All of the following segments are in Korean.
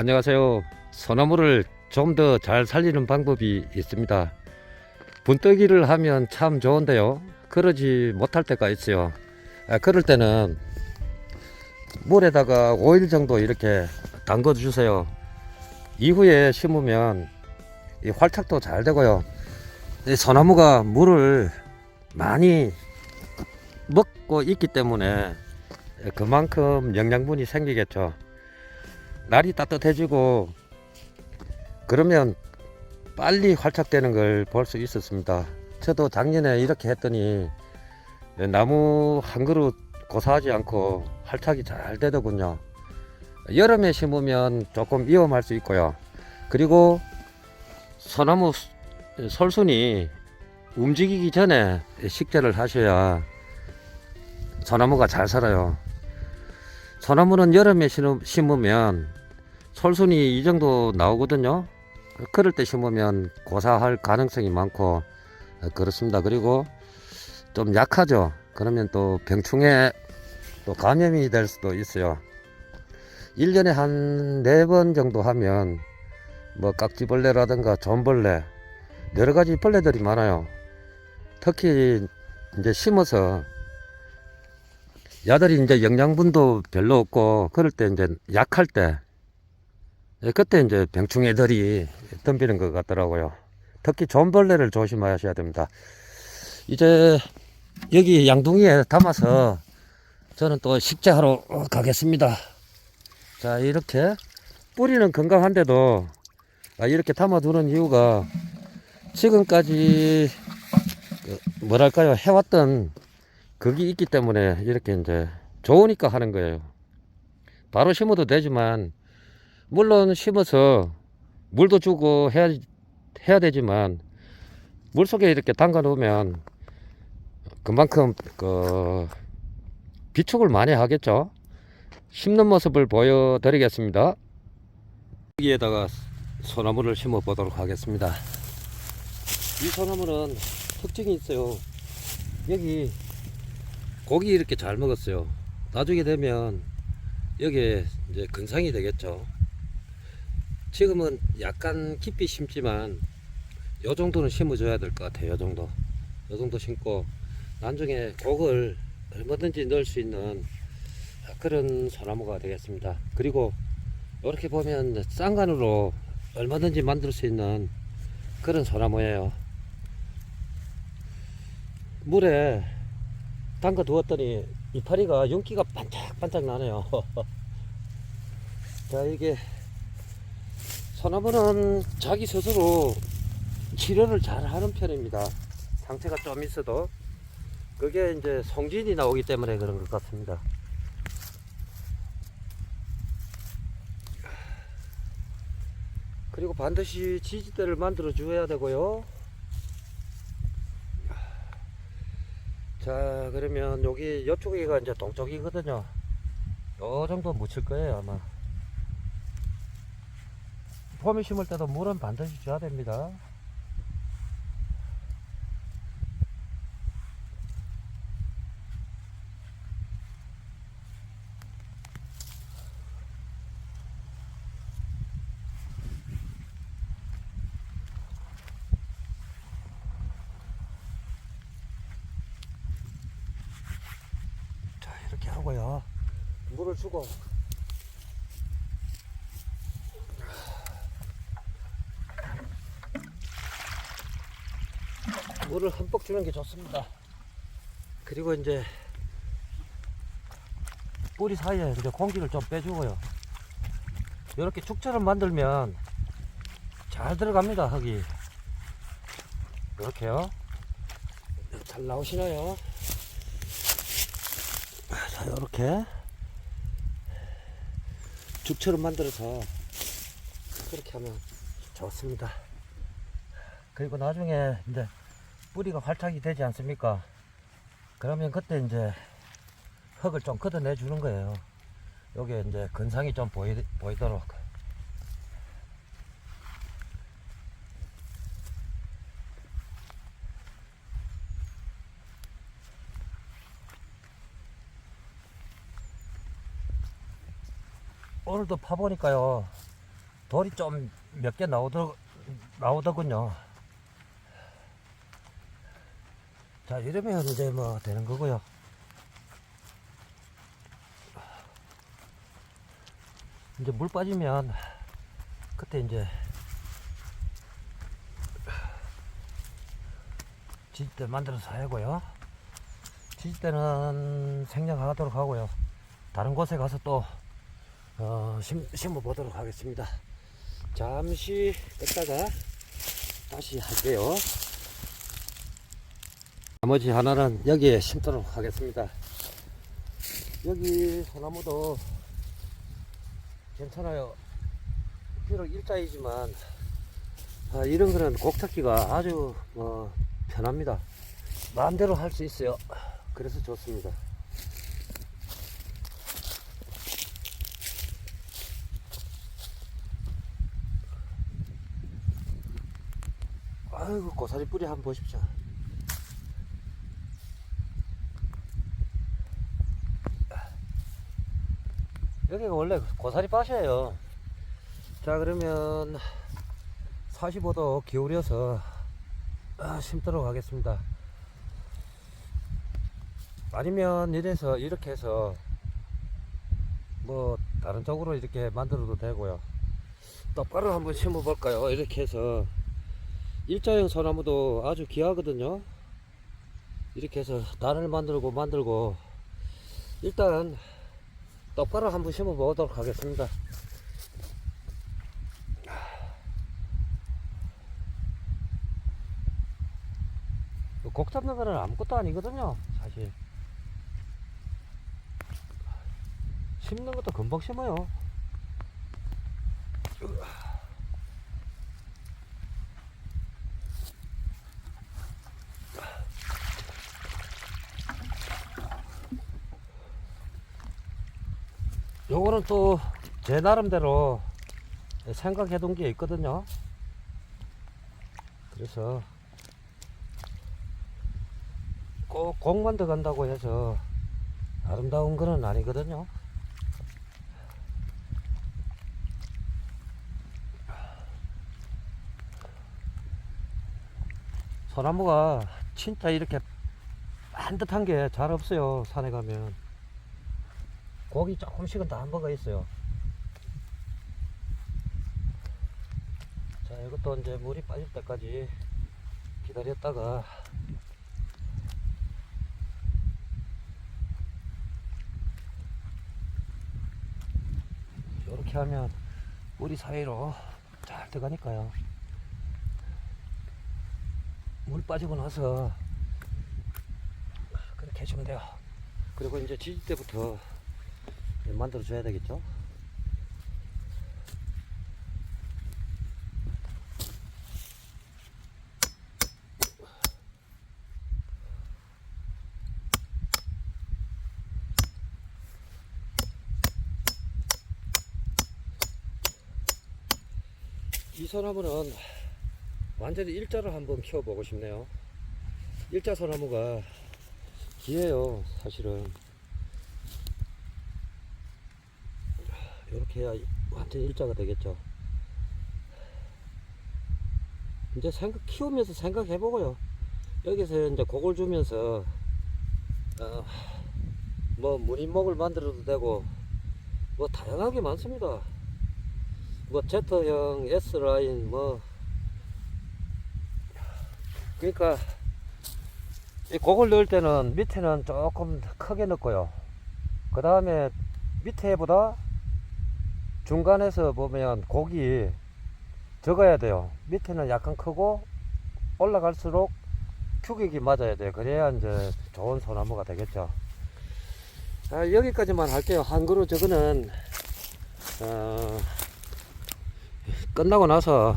안녕하세요. 소나무를 좀 더 잘 살리는 방법이 있습니다. 분뜨기를 하면 참 좋은데요. 그러지 못할 때가 있어요. 그럴 때는 물에다가 5일 정도 이렇게 담궈 주세요. 이후에 심으면 이 활착도 잘 되고요. 이 소나무가 물을 많이 먹고 있기 때문에 그만큼 영양분이 생기겠죠. 날이 따뜻해지고 그러면 빨리 활착되는 걸 볼 수 있었습니다. 저도 작년에 이렇게 했더니 나무 한 그루 고사하지 않고 활착이 잘 되더군요. 여름에 심으면 조금 위험할 수 있고요. 그리고 소나무 솔순이 움직이기 전에 식재를 하셔야 소나무가 잘 살아요. 소나무는 여름에 심으면 솔순이 이 정도 나오거든요. 그럴 때 심으면 고사할 가능성이 많고 그렇습니다. 그리고 좀 약하죠. 그러면 또 병충해 또 감염이 될 수도 있어요. 1년에 한 4번 정도 하면 뭐 깍지벌레라든가 존벌레 여러 가지 벌레들이 많아요. 특히 이제 심어서 야들이 이제 영양분도 별로 없고 그럴 때 이제 약할 때 그때 이제 병충해들이 덤비는 것 같더라고요. 특히 존벌레를 조심하셔야 됩니다. 이제 여기 양동이에 담아서 저는 또 식재하러 가겠습니다. 자, 이렇게 뿌리는 건강한데도 이렇게 담아두는 이유가 지금까지 뭐랄까요 해왔던 그게 있기 때문에 이렇게 이제 좋으니까 하는 거예요. 바로 심어도 되지만 물론 심어서 물도 주고 해야 되지만 물속에 이렇게 담가 놓으면 그만큼 비축을 많이 하겠죠. 심는 모습을 보여드리겠습니다. 여기에다가 소나무를 심어 보도록 하겠습니다. 이 소나무는 특징이 있어요. 여기 고기 이렇게 잘 먹었어요. 나중에 되면 여기에 이제 근상이 되겠죠. 지금은 약간 깊이 심지만 요 정도는 심어줘야 될 것 같아요. 요 정도 심고 나중에 곡을 얼마든지 넣을 수 있는 그런 소나무가 되겠습니다. 그리고 이렇게 보면 쌍간으로 얼마든지 만들 수 있는 그런 소나무예요. 물에 담가 두었더니 이파리가 윤기가 반짝반짝 나네요. 자, 이게 소나무는 자기 스스로 치료를 잘 하는 편입니다. 상태가 좀 있어도 그게 이제 송진이 나오기 때문에 그런 것 같습니다. 그리고 반드시 지지대를 만들어 줘야 되고요. 자, 그러면 여기 이쪽이가 이제 동쪽이거든요. 요 정도 묻힐 거예요 아마. 봄에 심을 때도 물은 반드시 줘야 됩니다. 자, 이렇게 하고요. 물을 주고 물을 흠뻑 주는 게 좋습니다. 그리고 이제 뿌리 사이에 이제 공기를 좀 빼주고요. 이렇게 축처럼 만들면 잘 들어갑니다. 흙이 이렇게요. 잘 나오시나요? 자, 이렇게 죽처럼 만들어서 그렇게 하면 좋습니다. 그리고 나중에 이제 뿌리가 활착이 되지 않습니까? 그러면 그때 이제 흙을 좀 걷어내 주는 거예요. 여기에 이제 근상이 좀 보이도록. 오늘도 파보니까요, 돌이 좀 몇 개 나오더군요. 자, 이러면 이제 뭐 되는 거고요. 이제 물 빠지면 그때 이제 지지대 만들어서 하고요. 지지대는 생략하도록 하고요. 다른 곳에 가서 또 심어 보도록 하겠습니다. 잠시 껐다가 다시 할게요. 나머지 하나는 여기에 심도록 하겠습니다. 여기 소나무도 괜찮아요. 비록 일자이지만 이런 거는 곡 찾기가 아주 편합니다. 마음대로 할 수 있어요. 그래서 좋습니다. 아이고, 고사리 뿌리 한번 보십시오. 여기가 원래 고사리 밭이에요. 자, 그러면 45도 기울여서 심도록 하겠습니다. 아니면 이렇게 해서 뭐 다른 쪽으로 이렇게 만들어도 되고요. 똑바로 한번 심어 볼까요? 이렇게 해서 일자형 소나무도 아주 귀하거든요. 이렇게 해서 단을 만들고 일단 똑바로 한번 심어 보도록 하겠습니다. 곡 잡는 거는 아무것도 아니거든요. 사실 심는 것도 금방 심어요. 요거는 또 제 나름대로 생각해 둔 게 있거든요. 그래서 꼭 곡만 들어간다고 해서 아름다운 거는 아니거든요. 소나무가 진짜 이렇게 반듯한 게 잘 없어요. 산에 가면 곡이 조금씩은 다 한 번가 있어요. 자, 이것도 이제 물이 빠질 때까지 기다렸다가 이렇게 하면 물이 사이로 잘 들어가니까요. 물 빠지고 나서 그렇게 해주면 돼요. 그리고 이제 지지대부터 만들어 줘야 되겠죠. 이 소나무는 완전히 일자로 한번 키워보고 싶네요. 일자 소나무가 귀해요. 사실은 이렇게 해야 완전 일자가 되겠죠. 이제 키우면서 생각해보고요. 여기서 이제 곡을 주면서 뭐 무늬목을 만들어도 되고 뭐 다양하게 많습니다. 뭐 Z형, S라인 뭐 그러니까 이 곡을 넣을 때는 밑에는 조금 크게 넣고요. 그 다음에 밑에보다 중간에서 보면 곡이 적어야 돼요. 밑에는 약간 크고 올라갈수록 규격이 맞아야 돼요. 그래야 이제 좋은 소나무가 되겠죠. 여기까지만 할게요. 한 그루 저거는 끝나고 나서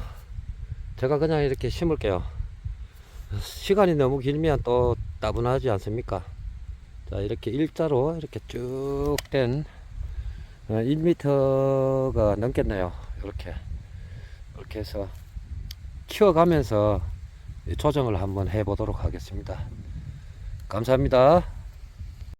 제가 그냥 이렇게 심을게요. 시간이 너무 길면 또 따분하지 않습니까? 자, 이렇게 일자로 이렇게 쭉 된 1m가 넘겠네요. 이렇게 해서 키워가면서 조정을 한번 해 보도록 하겠습니다. 감사합니다.